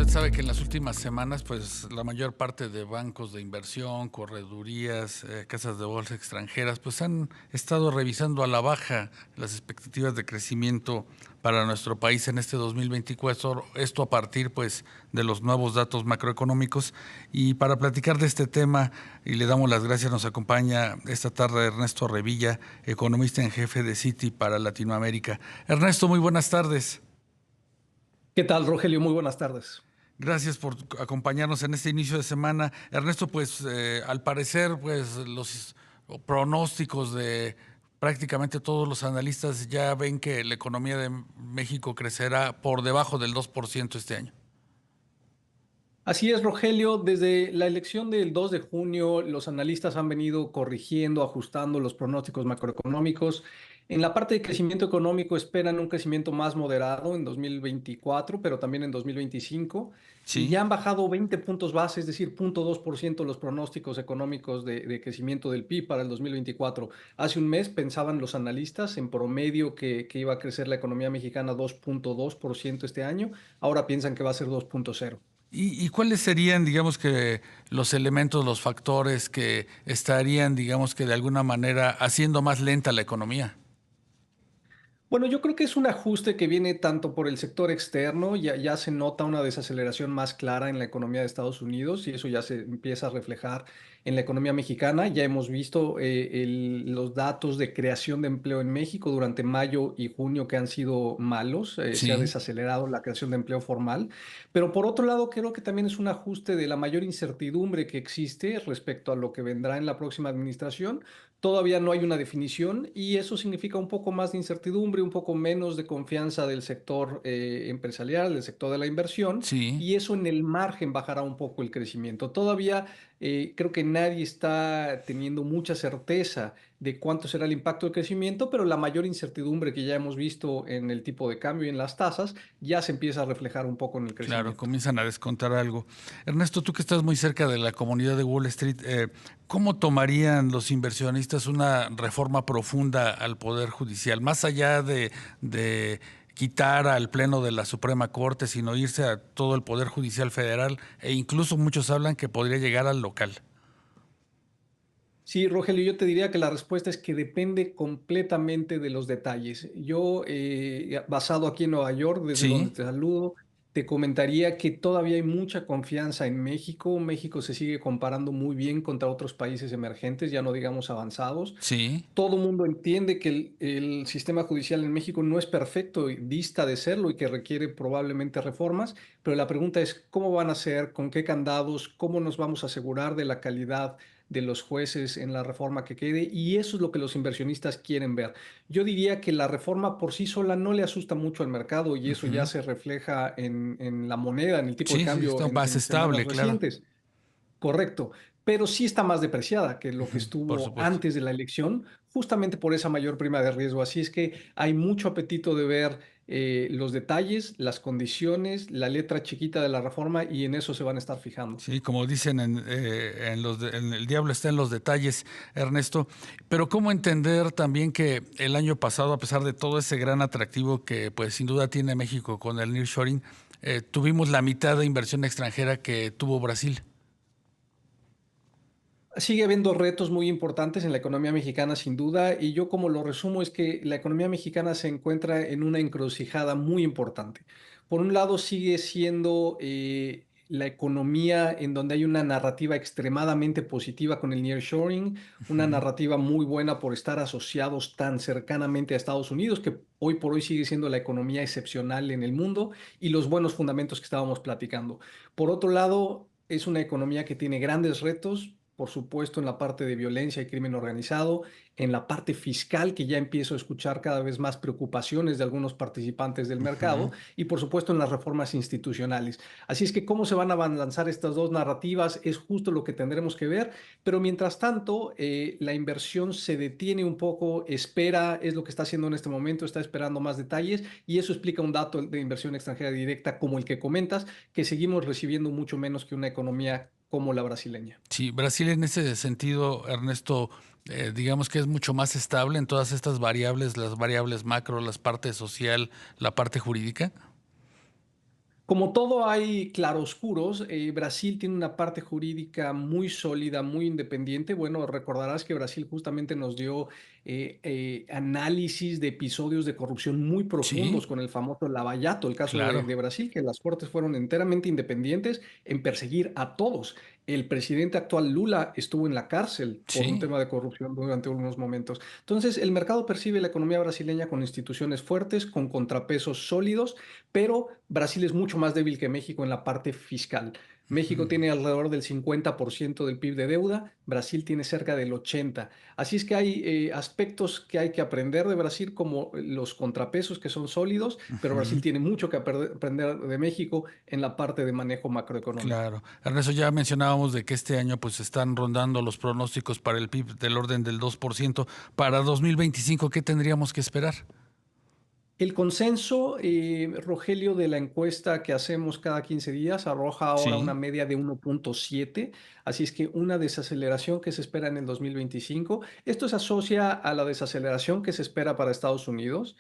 Usted sabe que en las últimas semanas, pues la mayor parte de bancos de inversión, corredurías, casas de bolsa extranjeras, pues han estado revisando a la baja las expectativas de crecimiento para nuestro país en este 2024, esto a partir pues de los nuevos datos macroeconómicos. Y para platicar de este tema, y le damos las gracias, nos acompaña esta tarde Ernesto Revilla, economista en jefe de Citi para Latinoamérica. Ernesto, muy buenas tardes. ¿Qué tal, Rogelio? Muy buenas tardes. Gracias por acompañarnos en este inicio de semana. Ernesto, pues al parecer, pues los pronósticos de prácticamente todos los analistas ya ven que la economía de México crecerá por debajo del 2% este año. Así es, Rogelio. Desde la elección del 2 de junio, los analistas han venido corrigiendo, ajustando los pronósticos macroeconómicos. En la parte de crecimiento económico esperan un crecimiento más moderado en 2024, pero también en 2025. Y Sí, ya han bajado 20 puntos base, es decir, 0.2% los pronósticos económicos de crecimiento del PIB para el 2024. Hace un mes pensaban los analistas en promedio que iba a crecer la economía mexicana 2.2% este año. Ahora piensan que va a ser 2.0. ¿Y cuáles serían, digamos que, los elementos, los factores que estarían, digamos que de alguna manera haciendo más lenta la economía? Bueno, yo creo que es un ajuste que viene tanto por el sector externo, ya se nota una desaceleración más clara en la economía de Estados Unidos y eso ya se empieza a reflejar en la economía mexicana. Ya hemos visto los datos de creación de empleo en México durante mayo y junio que han sido malos, se ha Sí. desacelerado la creación de empleo formal, pero por otro lado creo que también es un ajuste de la mayor incertidumbre que existe respecto a lo que vendrá en la próxima administración. Todavía no hay una definición y eso significa un poco más de incertidumbre, un poco menos de confianza del sector empresarial, del sector de la inversión, Sí. y eso en el margen bajará un poco el crecimiento. Todavía creo que nadie está teniendo mucha certeza de cuánto será el impacto del crecimiento, pero la mayor incertidumbre que ya hemos visto en el tipo de cambio y en las tasas ya se empieza a reflejar un poco en el Claro, crecimiento. comienzan a descontar algo. Ernesto, tú que estás muy cerca de la comunidad de Wall Street, ¿cómo tomarían los inversionistas una reforma profunda al Poder Judicial? Más allá de quitar al Pleno de la Suprema Corte, sino irse a todo el Poder Judicial Federal, e incluso muchos hablan que podría llegar al local. Sí, Rogelio, yo te diría que la respuesta es que depende completamente de los detalles. Yo, basado aquí en Nueva York, desde donde Sí, te saludo, te comentaría que todavía hay mucha confianza en México. México se sigue comparando muy bien contra otros países emergentes, ya no digamos avanzados. sí. Todo mundo entiende que el sistema judicial en México no es perfecto y dista de serlo y que requiere probablemente reformas, pero la pregunta es cómo van a ser, con qué candados, cómo nos vamos a asegurar de la calidad de los jueces en la reforma que quede, y eso es lo que los inversionistas quieren ver. Yo diría que la reforma por sí sola no le asusta mucho al mercado y eso ya Ujú. se refleja en la moneda, en el tipo de Sí, sí, cambio está más en semanas estable, claro. recientes. Correcto, pero sí está más depreciada que lo que Ujú, por estuvo supuesto. antes de la elección, justamente por esa mayor prima de riesgo. Así es que hay mucho apetito de ver los detalles, las condiciones, la letra chiquita de la reforma y en eso se van a estar fijando. Sí, como dicen en el diablo está en los detalles, Ernesto. Pero cómo entender también que el año pasado, a pesar de todo ese gran atractivo que pues sin duda tiene México con el nearshoring, tuvimos la mitad de inversión extranjera que tuvo Brasil. Sigue habiendo retos muy importantes en la economía mexicana, sin duda, y yo como lo resumo es que la economía mexicana se encuentra en una encrucijada muy importante. Por un lado, sigue siendo la economía en donde hay una narrativa extremadamente positiva con el nearshoring, una Ujú. narrativa muy buena por estar asociados tan cercanamente a Estados Unidos, que hoy por hoy sigue siendo la economía excepcional en el mundo, y los buenos fundamentos que estábamos platicando. Por otro lado, es una economía que tiene grandes retos, por supuesto, en la parte de violencia y crimen organizado, en la parte fiscal, que ya empiezo a escuchar cada vez más preocupaciones de algunos participantes del mercado, Ujú. y por supuesto en las reformas institucionales. Así es que cómo se van a lanzar estas dos narrativas es justo lo que tendremos que ver, pero mientras tanto, la inversión se detiene un poco, espera, es lo que está haciendo en este momento, está esperando más detalles, y eso explica un dato de inversión extranjera directa como el que comentas, que seguimos recibiendo mucho menos que una economía como la brasileña. Sí, Brasil en ese sentido, Ernesto, digamos que es mucho más estable en todas estas variables, las variables macro, las partes social, la parte jurídica. Como todo hay claroscuros, Brasil tiene una parte jurídica muy sólida, muy independiente. Bueno, recordarás que Brasil justamente nos dio análisis de episodios de corrupción muy profundos Sí, con el famoso Lava Jato, el caso claro. de Brasil, que las cortes fueron enteramente independientes en perseguir a todos. El presidente actual Lula estuvo en la cárcel por un Sí. tema de corrupción durante unos momentos. Entonces, el mercado percibe la economía brasileña con instituciones fuertes, con contrapesos sólidos, pero Brasil es mucho más débil que México en la parte fiscal. México Ujú. tiene alrededor del 50% del PIB de deuda, Brasil tiene cerca del 80%. Así es que hay aspectos que hay que aprender de Brasil, como los contrapesos que son sólidos, pero Brasil Ujú. tiene mucho que aprender de México en la parte de manejo macroeconómico. Claro. Ernesto, ya mencionábamos de que este año pues están rondando los pronósticos para el PIB del orden del 2%. Para 2025, ¿qué tendríamos que esperar? El consenso, Rogelio, de la encuesta que hacemos cada 15 días arroja ahora una Sí. media de 1.7, así es que una desaceleración que se espera en el 2025. Esto se asocia a la desaceleración que se espera para Estados Unidos,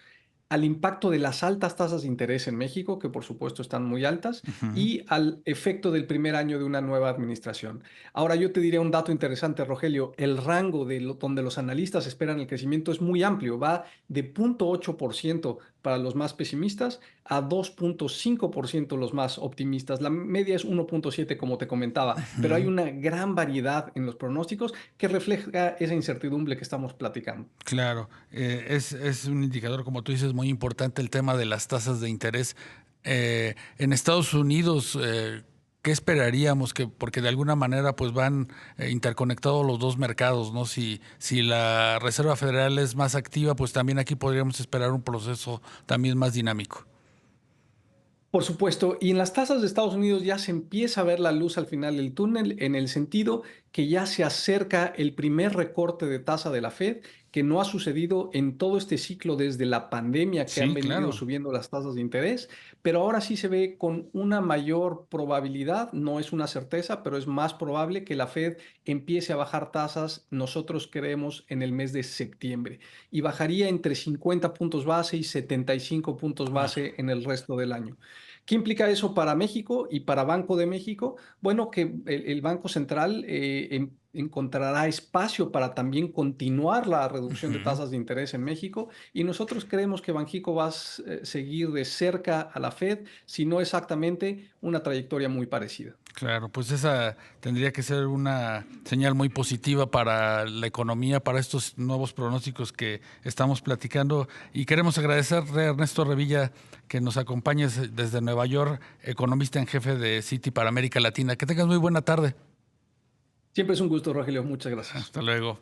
al impacto de las altas tasas de interés en México, que por supuesto están muy altas, Ujú. y al efecto del primer año de una nueva administración. Ahora yo te diré un dato interesante, Rogelio. El rango donde los analistas esperan el crecimiento es muy amplio, va de 0.8% para los más pesimistas a 2.5% los más optimistas. La media es 1.7, como te comentaba, pero hay Ujú. una gran variedad en los pronósticos que refleja esa incertidumbre que estamos platicando. Claro, es un indicador, como tú dices, muy importante el tema de las tasas de interés. En Estados Unidos, ¿qué esperaríamos? Porque de alguna manera pues van interconectados los dos mercados, ¿no? Si la Reserva Federal es más activa, pues también aquí podríamos esperar un proceso también más dinámico. Por supuesto, y en las tasas de Estados Unidos ya se empieza a ver la luz al final del túnel, en el sentido que ya se acerca el primer recorte de tasa de la Fed, que no ha sucedido en todo este ciclo desde la pandemia, que han Sí, venido claro. subiendo las tasas de interés, pero ahora sí se ve con una mayor probabilidad, no es una certeza, pero es más probable que la Fed empiece a bajar tasas, nosotros creemos, en el mes de septiembre, y bajaría entre 50 puntos base y 75 puntos Ah, base en el resto del año. ¿Qué implica eso para México y para Banco de México? Bueno, que el Banco Central encontrará espacio para también continuar la reducción de ujú. tasas de interés en México, y nosotros creemos que Banxico va a seguir de cerca a la Fed, si no exactamente una trayectoria muy parecida. Claro, pues esa tendría que ser una señal muy positiva para la economía, para estos nuevos pronósticos que estamos platicando. Y queremos agradecerle a Ernesto Revilla que nos acompañes desde Nueva York, economista en jefe de Citi para América Latina. Que tengas muy buena tarde. Siempre es un gusto, Rogelio. Muchas gracias. Hasta luego.